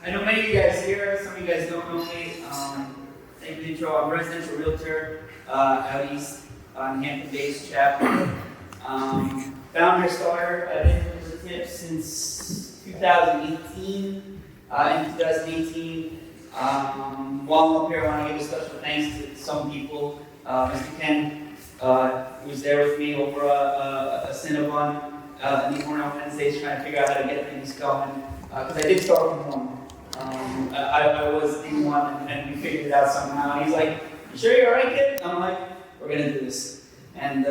I know many of you guys here, some of you guys don't know me. Thank you for the intro. I'm a residential realtor out east on Hampton Bays chapter. Founder starter. I've been with LeTip since 2018. In 2018, while I'm up here, I want to give a special thanks to some people. Mr. Ken, who was there with me over a Cinnabon in the morning on Wednesdays, trying to figure out how to get things going. Because I did start from home. I was in one, and we figured it out somehow. And he's like, "You sure you're all right, kid?" I'm like, "We're gonna do this," and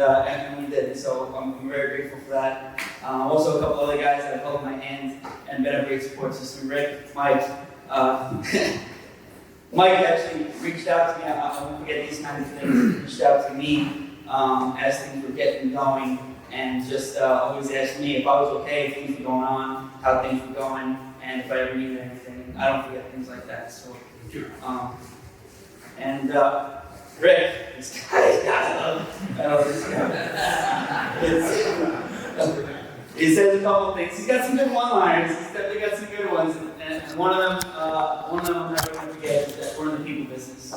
we did. So I'm very grateful for that. Also, a couple other guys that have held my hand and been a great support system. Rick, Mike. Mike actually reached out to me. I won't forget these kind of things. He reached out to me as things were getting going, and just always asked me if I was okay, if things were going on, how things were going, and if I ever needed anything. I don't forget things like that. So, Rick, this guy, I love this guy. He says a couple of things. He's got some good one-liners. He's definitely got some good ones. And one of them I'm never going to forget is that we're in the people business.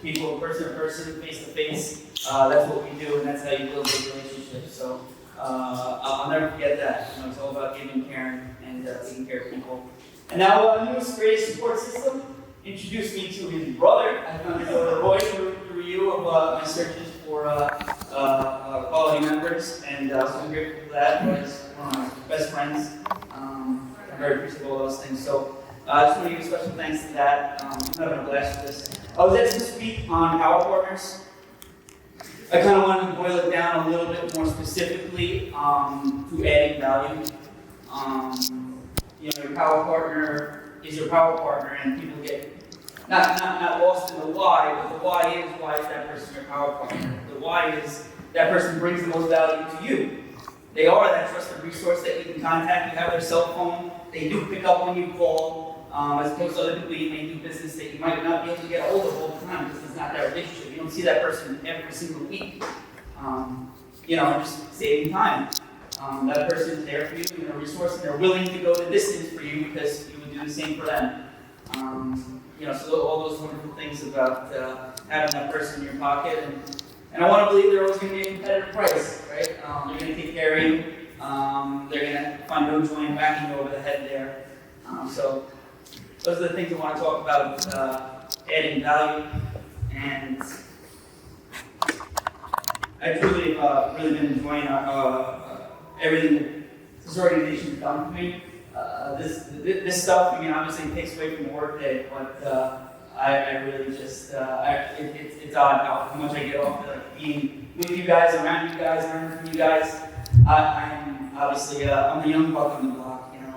People, person to person, face to face. That's what we do, and that's how you build big relationships. So I'll never forget that. You know, it's all about giving, caring, and taking care of people. And now, newest greatest support system introduced me to his brother. I found his brother Roy through you of my searches for quality members, and so I'm grateful for that. Roy's one of my best friends. I'm very appreciative of all those things. So I just want to give a special thanks to that. I'm having a blast with this. I was asked to speak on power partners. I kind of wanted to boil it down a little bit more specifically to adding value. You know, your power partner is your power partner, and people get not lost in the why, but the why is that person your power partner. The why is that person brings the most value to you. They are that trusted resource that you can contact. You have their cell phone. They do pick up when you call. As opposed to other people you may do business that you might not be able to get a hold of all the time because it's not that relationship. You don't see that person every single week. You know, just saving time. That person is there for you, and they're a resource, and they're willing to go the distance for you because you would do the same for them. You know, so all those wonderful things about having that person in your pocket, and I want to believe they're always going to be a competitive price, right? They're going to take care of you. They're going to find no joy in whacking you over the head there. So those are the things I want to talk about, adding value, and I've really been enjoying everything that this organization has done for me. This stuff, I mean, obviously it takes away from the workday, but I really just, it's odd how much I get off of like, being with you guys, around you guys, learning from you guys. I'm obviously, I'm the young buck on the block, you know.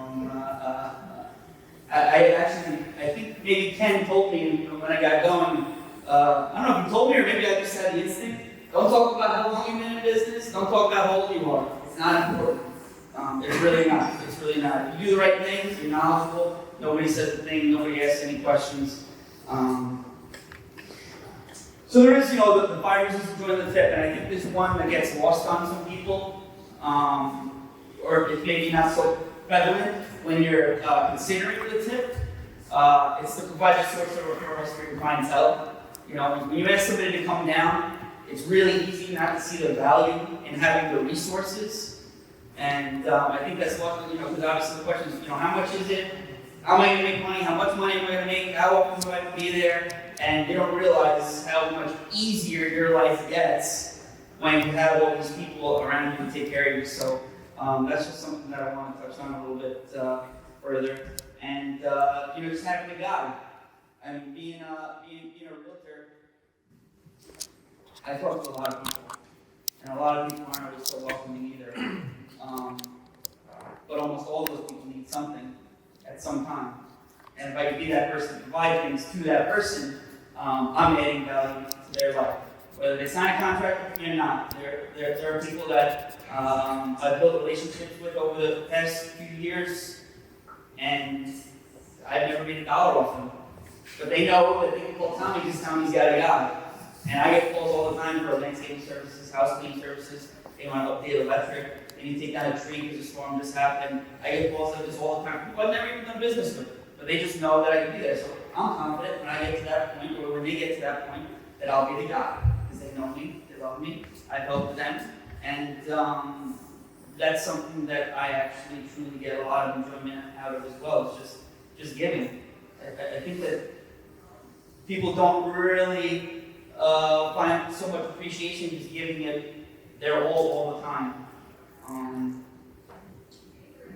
I think maybe Ken told me when I got going, I don't know if he told me or maybe I just had the instinct. Don't talk about how long you've been in business, don't talk about how old you are. It's not important. It's really not. It's really not. If you do the right things, you're knowledgeable, nobody says a thing, nobody asks any questions. So there is, you know, the 5 reasons to join LeTip, and I think there's one that gets lost on some people, or it's maybe not so prevalent when you're considering LeTip. It's to provide a source of referrals for your clientele. You know, when you ask somebody to come down, it's really easy not to see the value in having the resources. And I think that's what, you know, because obviously the question is, you know, how much is it? How am I going to make money? How much money am I going to make? How often do I have to be there? And you don't realize how much easier your life gets when you have all these people around you to take care of you. So that's just something that I want to touch on a little bit further. And you know, just having a guide. I mean, being a realtor, I talk to a lot of people, and a lot of people aren't always so welcoming either. But almost all those people need something at some time. And if I could be that person to provide things to that person, I'm adding value to their life. Whether they sign a contract with me or not, there are people that I've built relationships with over the past few years, and I've never made $1 off them. But they know that they can call Tommy because Tommy's got a guy. And I get calls all the time for landscaping services, house cleaning services. They want to update electric. and you take down a tree because a storm just happened. I get calls like this all the time. People I've never even done business with, but they just know that I can be there. So I'm confident when I get to that point, or when they get to that point, that I'll be the guy, because they know me, they love me, I've helped them, and that's something that I actually truly get a lot of enjoyment out of as well. It's just giving. I think that people don't really find so much appreciation just giving it their all the time.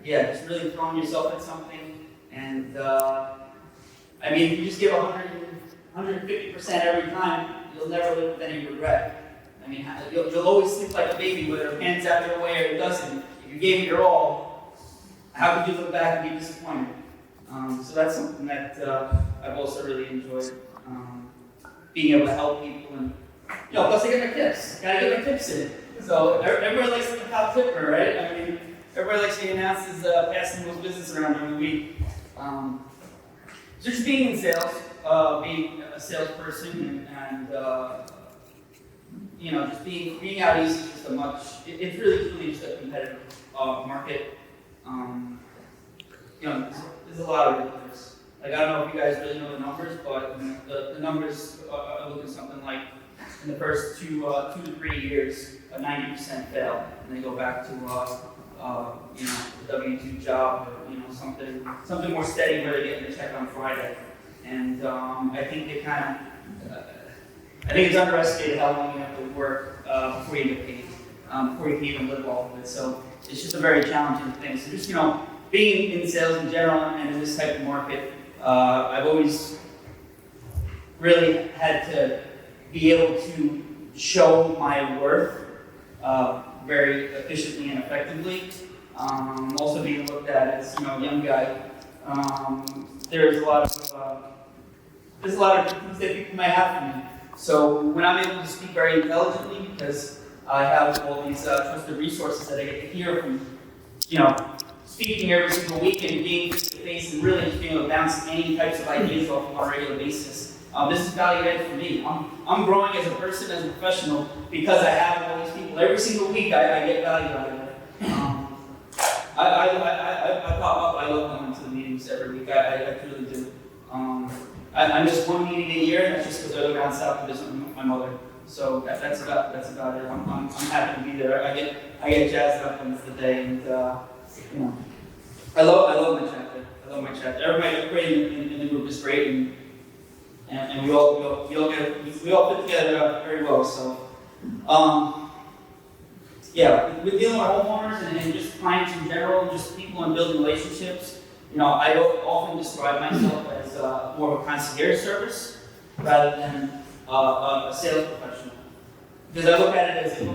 Yeah, just really throwing yourself at something, and I mean, if you just give 150% every time, you'll never live with any regret. I mean, you'll always sleep like a baby, whether it pans out your way or it doesn't. If you gave it your all, how could you look back and be disappointed? So that's something that I've also really enjoyed, being able to help people, and plus I get my tips. Gotta get my tips in. So everybody likes the top tipper, right? I mean, everybody likes to be announced as passing the most business around during the week. So just being in sales, being a salesperson, and just being out east is just it's really truly just a competitive market. There's a lot of recruiters. Like, I don't know if you guys really know the numbers, but the numbers are looking something like, in the first 2 to 3 years, a 90% fail, and they go back to the W-2 job, or something more steady where they're getting the check on Friday. And I think I think it's underestimated how long you have to work before you get paid, before you can even live off of it. So it's just a very challenging thing. So just being in sales in general and in this type of market, I've always really had to be able to show my worth very efficiently and effectively. Also being looked at as a young guy, there's a lot of things that people might have for me. So when I'm able to speak very intelligently, because I have all these trusted resources that I get to hear from, speaking every single week and being face to face and really just being able to bounce any types of ideas off on a regular basis. This is value added for me. I'm growing as a person, as a professional, because I have all these people. Every single week I get value out of it. I pop up, I love going to the meetings every week. I truly do. I miss one meeting a year, and that's just because I live down south to visit my mother. So that's about it. I'm happy to be there. I get jazzed up when it's the day, and I love my chapter. Everybody in the group is great, and we all fit together very well. So with dealing with homeowners and just clients in general, and just people and building relationships, I often describe myself as more of a concierge service rather than a sales professional. Because I look at it as if I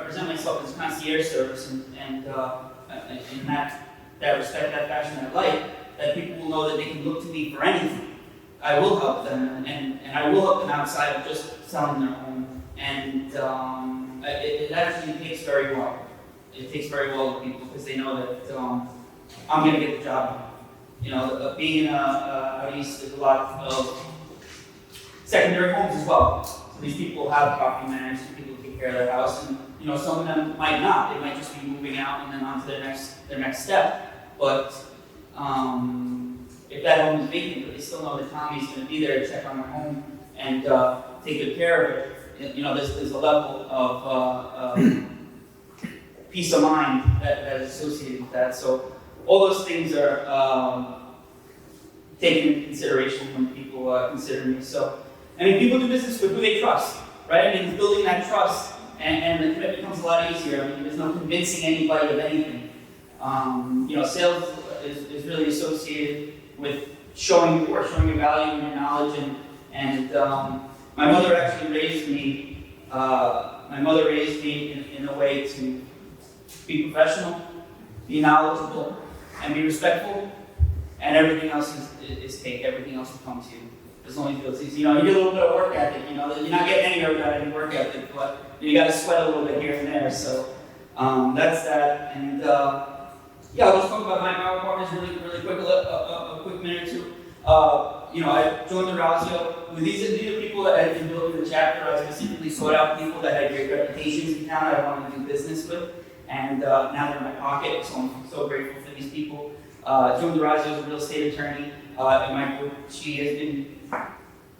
present myself as concierge service, and in that respect, that fashion, that light, that people will know that they can look to me for anything. I will help them, and I will help them outside of just selling their home. And it actually takes very well. It takes very well with people because they know that I'm going to get the job done. Being out east, there's a lot of secondary homes as well. So these people have property managers, people who take care of their house, and some of them might not. They might just be moving out and then on to their next step. But if that home is vacant, but they still know that Tommy's going to be there to check on their home and take good care of it, there's a level of peace of mind that is associated with that. So all those things are taken into consideration when people consider me. So, people do business with who they trust, right? Building that trust and the commitment becomes a lot easier. There's no convincing anybody of anything. Sales is really associated with showing your worth, showing your value and your knowledge. And my mother actually raised me. My mother raised me in a way to be professional, be knowledgeable, and be respectful. And everything else is take. Everything else will come to you. As long as you feel it's easy. You get a little bit of work ethic. You're not getting anywhere without any work ethic, but you got to sweat a little bit here and there. So that's that. And I'll just talk about my power partners really quick, a quick minute or two. I joined the Razio. These are people that had been building the chapter. I specifically sought out people that had great reputations in town I wanted to do business with. and now they're in my pocket, so I'm so grateful for these people. Joan DeRazio is a real estate attorney in my group. She has been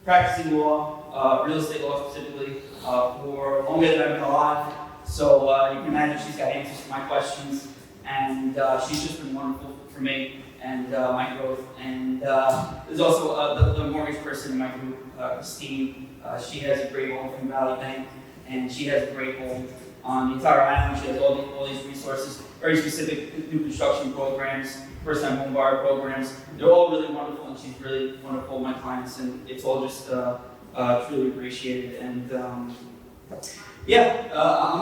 practicing law, real estate law specifically, for longer than I've been alive. So you can imagine she's got answers to my questions, and she's just been wonderful for me and my growth. And there's also the mortgage person in my group, Christine. She has a great home from Valley Bank, and she has a great home on the entire island. She has all these resources, very specific new construction programs, first-time home buyer programs. They're all really wonderful, and she's really wonderful, my clients, and it's all just truly appreciated. And I'm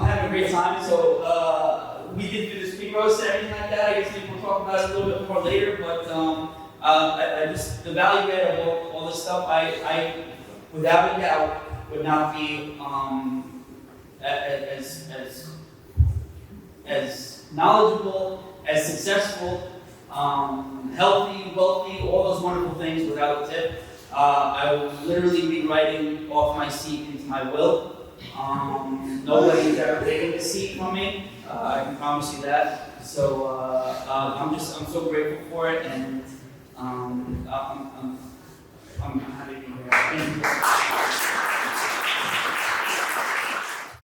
having a great time. So we did do the speed roast and everything like that. I guess maybe we'll talk about it a little bit more later. But I just the value add of all this stuff, I without a doubt would not be as knowledgeable, as successful, healthy, wealthy, all those wonderful things without LeTip. I would literally be writing off my seat into my will. Nobody's ever taken the seat from me. I can promise you that. So I'm so grateful for it, and I'm